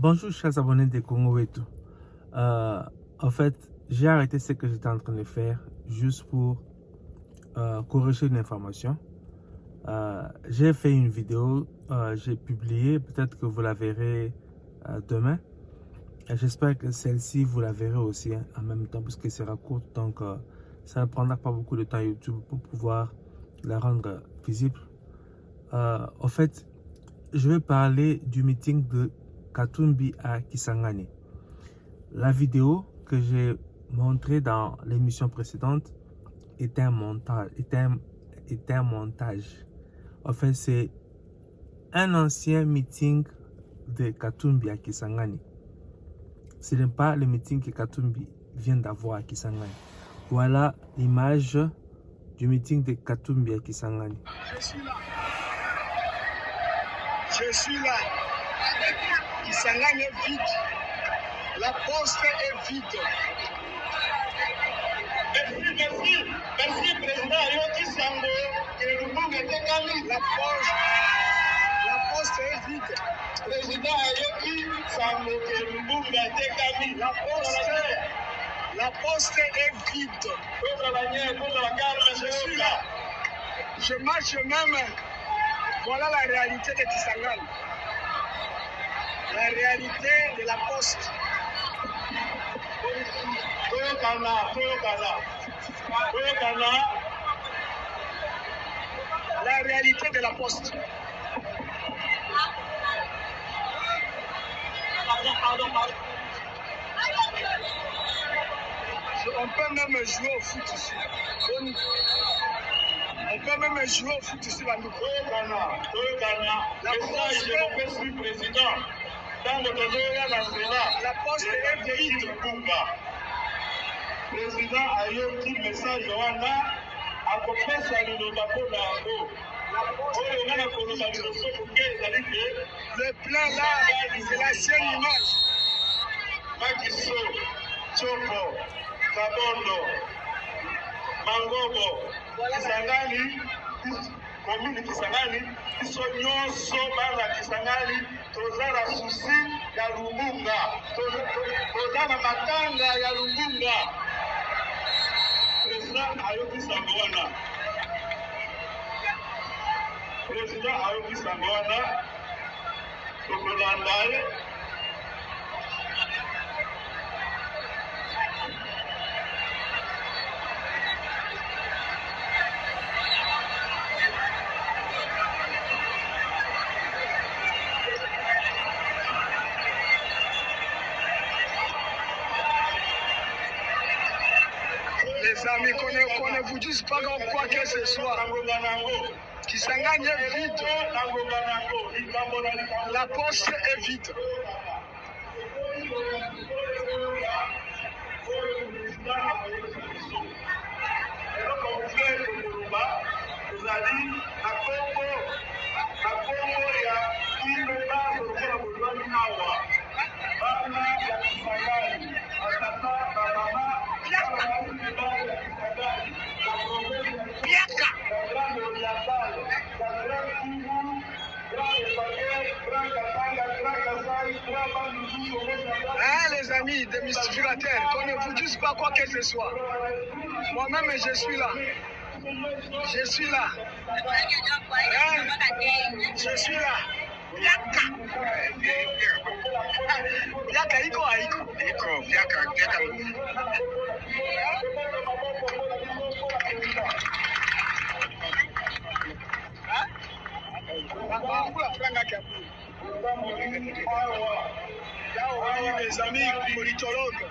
Bonjour chers abonnés de Congo et tout. En fait, j'ai arrêté ce que j'étais en train de faire juste pour corriger une information. J'ai fait une vidéo, j'ai publié, peut-être que vous la verrez demain. J'espère que celle-ci, vous la verrez aussi en même temps, parce que c'est courte, donc ça ne prendra pas beaucoup de temps YouTube pour pouvoir la rendre visible. En fait, je vais parler du meeting de Katumbi à Kisangani. La vidéo que j'ai montrée dans l'émission précédente est un montage. En fait, c'est un ancien meeting de Katumbi à Kisangani. Ce n'est pas le meeting que Katumbi vient d'avoir à Kisangani. Voilà l'image du meeting de Katumbi à Kisangani. Je suis là. Je suis là. Kisangani est vide. La poste est vide. Merci, président Ayoki Sango. La poste est vide. Président Ayoki Sango. La poste est vide. Je suis là. Je marche même. Voilà la réalité de Kisangani. La réalité de la poste. La réalité de la poste. On peut même jouer au foot ici. On peut même jouer au foot ici. La poste est vide. Président Ayoki message wana akopesa liloba mpona yango oyo nga na koloba liboso moke ezali te le plan là c'est l'ancienne image. Makiso, Chopo, Kabondo, Mangobo, Kisangani, commune Kisangani, biso nyonso bana Kisangani toza na susi ya Lumbunga, toza na matanga ya Lumbunga. Président Ayoki Sango wana. Président Ayoki Sango wana. Tokolanda ye. Les amis, qu'on ne vous dise pas quoi que ce soit. Kisangani est vide. La poste est vide. Les amis, des mystificateurs, qu'on ne vous dise pas quoi que ce soit. Moi-même, je suis là. Je suis là. Je suis là. Biaka iko haiko. Iko, biaka. Les amis politologues,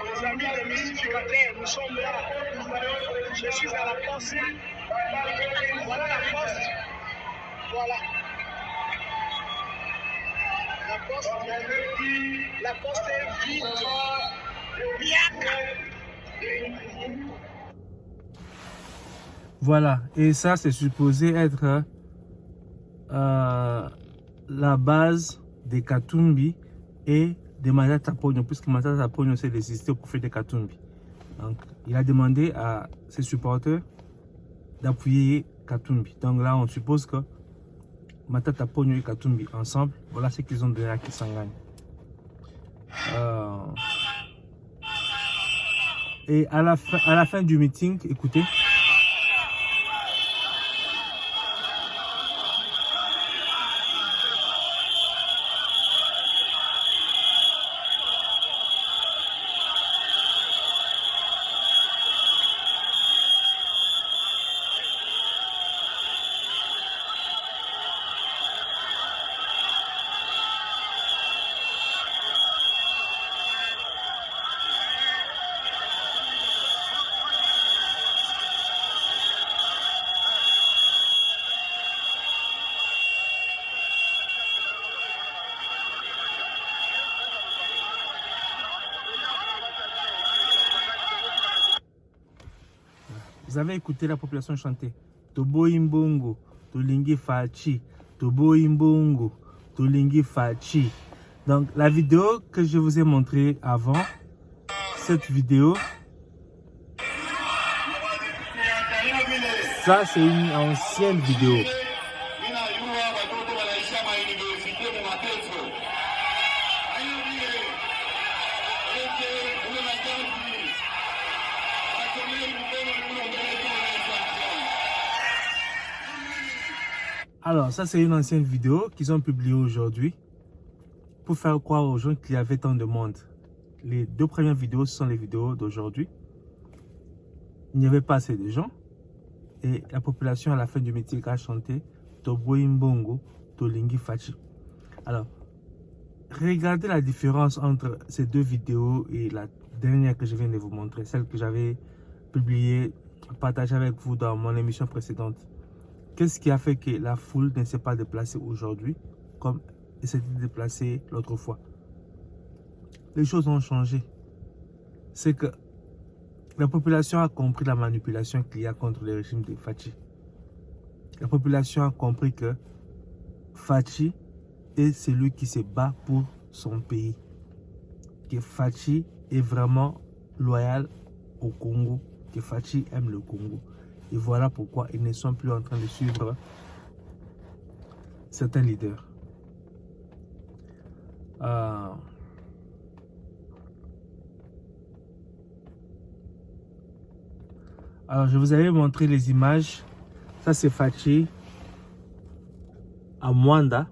les amis des mystificateurs, nous sommes là. Je suis à la poste. Voilà la poste. Voilà. La poste est vide. Voilà, et ça c'est supposé être la base de Katumbi et de Matata Ponyo, puisque Matata Ponyo s'est désisté au profit de Katumbi. Donc, il a demandé à ses supporters d'appuyer Katumbi. Donc là, on suppose que Matata Ponyo et Katumbi ensemble, voilà ce qu'ils ont donné à Kisangani. Et à la fin du meeting, écoutez. Vous avez écouté la population chanter Tobo Imbongo, Tolingi Fachi, Tobo Imbongo, Tolingi Fachi. Donc la vidéo que je vous ai montrée avant, cette vidéo, ça c'est une ancienne vidéo. Alors, ça c'est une ancienne vidéo qu'ils ont publiée aujourd'hui pour faire croire aux gens qu'il y avait tant de monde. Les deux premières vidéos, ce sont les vidéos d'aujourd'hui. Il n'y avait pas assez de gens et la population à la fin du meeting a chanté Tobo Imbongo, Tolingi Fachi. Alors, regardez la différence entre ces deux vidéos et la dernière que je viens de vous montrer, celle que j'avais publiée, partagée avec vous dans mon émission précédente. Qu'est-ce qui a fait que la foule ne s'est pas déplacée aujourd'hui comme elle s'était déplacée l'autre fois? Les choses ont changé. C'est que la population a compris la manipulation qu'il y a contre le régime de Fachi. La population a compris que Fachi est celui qui se bat pour son pays. Que Fachi est vraiment loyal au Congo. Que Fachi aime le Congo. Et voilà pourquoi ils ne sont plus en train de suivre certains leaders. Alors, je vous avais montré les images. Ça, c'est Fachi à Mwanda.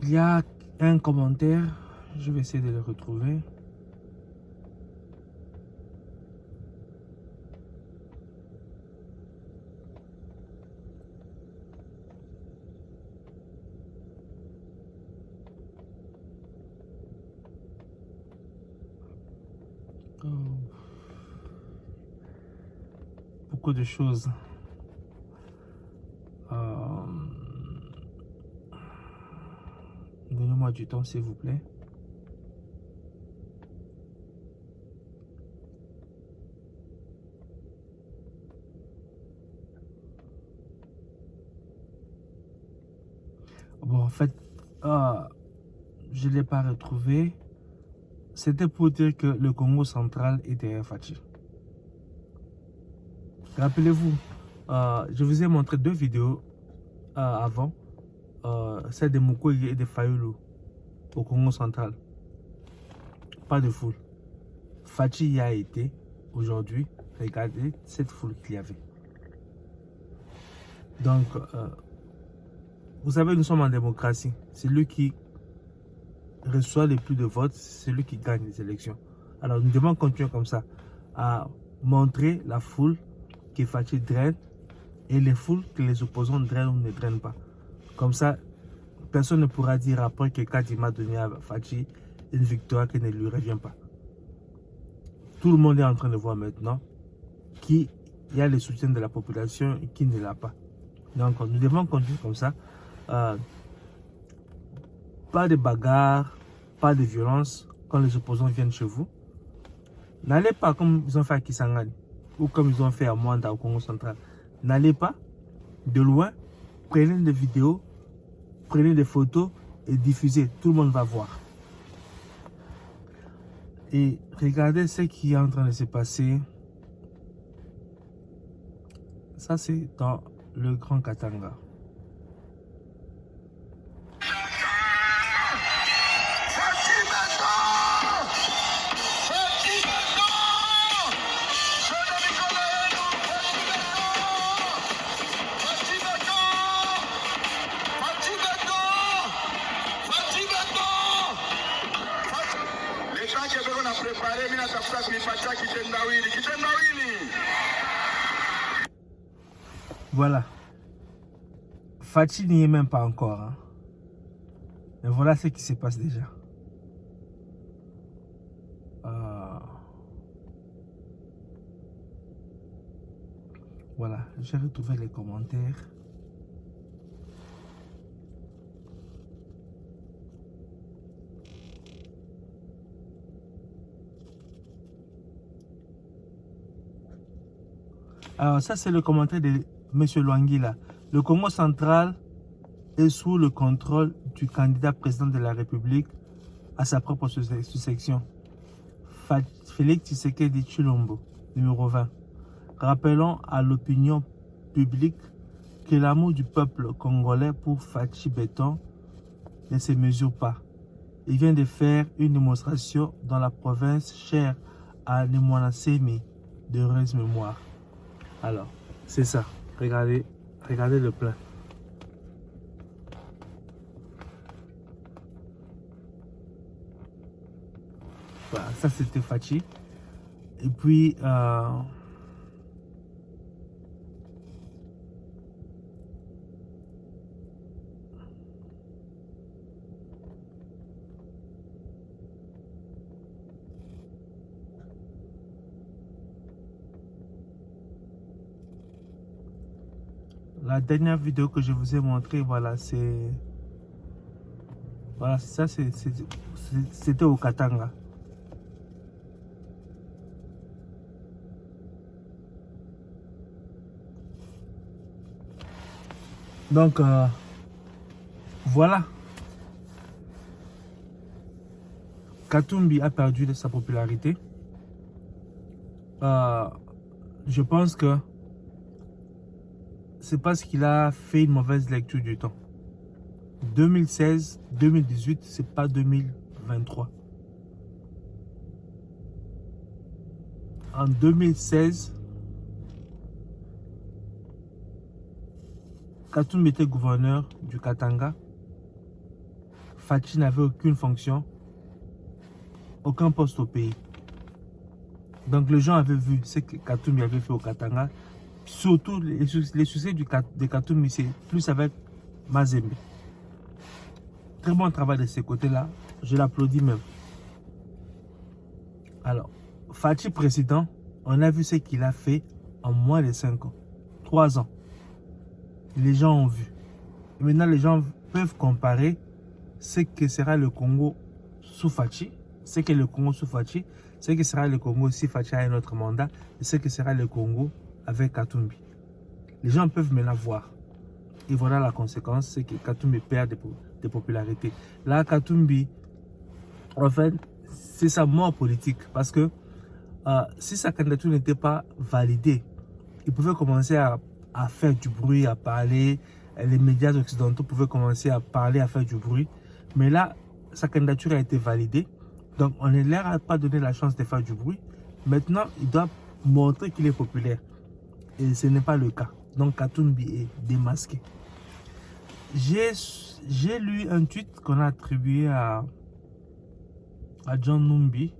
Il y a un commentaire, je vais essayer de le retrouver. Beaucoup de choses. Donnez-moi du temps, s'il vous plaît. Bon, en fait, je ne l'ai pas retrouvé. C'était pour dire que le Congo central est derrière Fachi. Rappelez-vous, je vous ai montré deux vidéos avant. Celle de Mukwege et de Fayulu au Congo central. Pas de foule. Fachi y a été aujourd'hui. Regardez cette foule qu'il y avait. Donc, vous savez, nous sommes en démocratie. C'est lui qui reçoit le plus de votes, c'est lui qui gagne les élections. Alors, nous devons continuer comme ça à montrer la foule que Fachi draine et les foules que les opposants drainent ou ne drainent pas. Comme ça, personne ne pourra dire après que Kadima a donné à Fachi une victoire qui ne lui revient pas. Tout le monde est en train de voir maintenant qui y a le soutien de la population et qui ne l'a pas. Donc, nous devons continuer comme ça. Pas de bagarre, pas de violence quand les opposants viennent chez vous. N'allez pas comme ils ont fait à Kisangani ou comme ils ont fait à Mwanda au Congo central. N'allez pas de loin, prenez des vidéos, prenez des photos et diffusez. Tout le monde va voir. Et regardez ce qui est en train de se passer. Ça, c'est dans le Grand Katanga. Voilà. Fachi n'y est même pas encore. Hein. Mais voilà ce qui se passe déjà. Voilà, j'ai retrouvé les commentaires. Alors ça c'est le commentaire de M. Lwangila. Le Congo central est sous le contrôle du candidat président de la République à sa propre sous-section. Félix Tshisekedi Tshilombo, numéro 20. Rappelons à l'opinion publique que l'amour du peuple congolais pour Fachi Béton ne se mesure pas. Il vient de faire une démonstration dans la province chère à Nemwanasemi d'heureuse mémoire. Alors, c'est ça. Regardez le plan. Voilà, ça c'était Fachi. Et puis, la dernière vidéo que je vous ai montré, voilà, c'est... Voilà, ça, c'était au Katanga. Donc, voilà. Katumbi a perdu de sa popularité. Je pense que c'est parce qu'il a fait une mauvaise lecture du temps. 2016, 2018, c'est pas 2023. En 2016, Katumbi était gouverneur du Katanga. Fachi n'avait aucune fonction, aucun poste au pays. Donc les gens avaient vu ce que Katumbi avait fait au Katanga. Surtout les succès de Katumbi, c'est plus avec Mazembe. Très bon travail de ce côté-là. Je l'applaudis même. Alors, Fachi président, on a vu ce qu'il a fait en moins de 5 ans. 3 ans. Les gens ont vu. Et maintenant, les gens peuvent comparer ce que sera le Congo sous Fachi, ce que le Congo sous Fachi, ce que sera le Congo si Fachi a un autre mandat, et ce que sera le Congo avec Katumbi. Les gens peuvent maintenant voir. Et voilà la conséquence, c'est que Katumbi perd de popularité. Là, Katumbi, en fait, c'est sa mort politique. Parce que si sa candidature n'était pas validée, il pouvait commencer à faire du bruit, à parler. Les médias occidentaux pouvaient commencer à parler, à faire du bruit. Mais là, sa candidature a été validée. Donc, on ne leur a pas donné la chance de faire du bruit. Maintenant, il doit montrer qu'il est populaire. Et ce n'est pas le cas. Donc, Katumbi est démasqué. J'ai lu un tweet qu'on a attribué à John Numbi.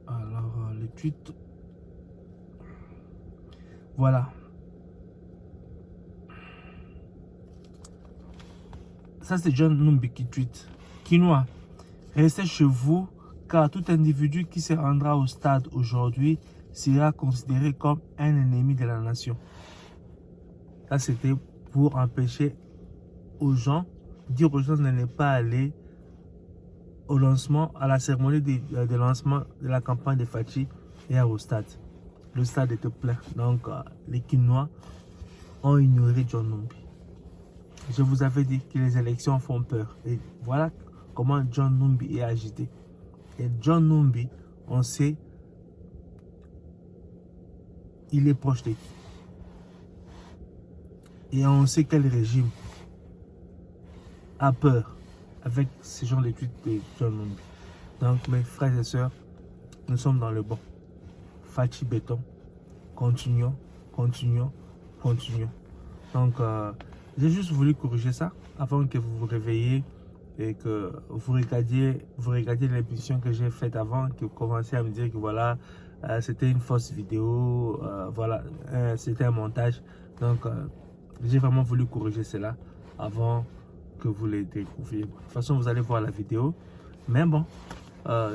Alors, le tweet. Voilà. Ça, c'est John Numbi qui tweet. Quinoa, restez chez vous, car tout individu qui se rendra au stade aujourd'hui sera considéré comme un ennemi de la nation. Ça, c'était pour empêcher aux gens, dire aux gens de ne pas aller au lancement, à la cérémonie de lancement de la campagne de Fachi et au stade. Le stade était plein. Donc, les Kinois ont ignoré John Numbi. Je vous avais dit que les élections font peur. Et voilà comment John Numbi est agité. Et John Numbi, on sait, il est proche de qui. Et on sait quel régime a peur avec ce genre de tweets de John Numbi. Donc, mes frères et sœurs, nous sommes dans le bon. Fachi béton. Continuons, continuons, continuons. Donc, j'ai juste voulu corriger ça avant que vous vous réveilliez et que vous regardiez l'émission que j'ai faite avant, que vous commenciez à me dire que voilà, c'était une fausse vidéo, voilà, c'était un montage. Donc, j'ai vraiment voulu corriger cela avant que vous les découvriez. De toute façon, vous allez voir la vidéo. Mais bon,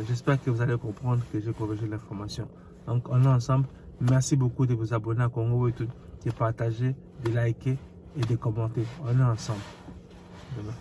j'espère que vous allez comprendre que j'ai corrigé l'information. Donc, on est ensemble. Merci beaucoup de vous abonner à Congo Wetu, de partager, de liker et de commenter. On est ensemble. Demain.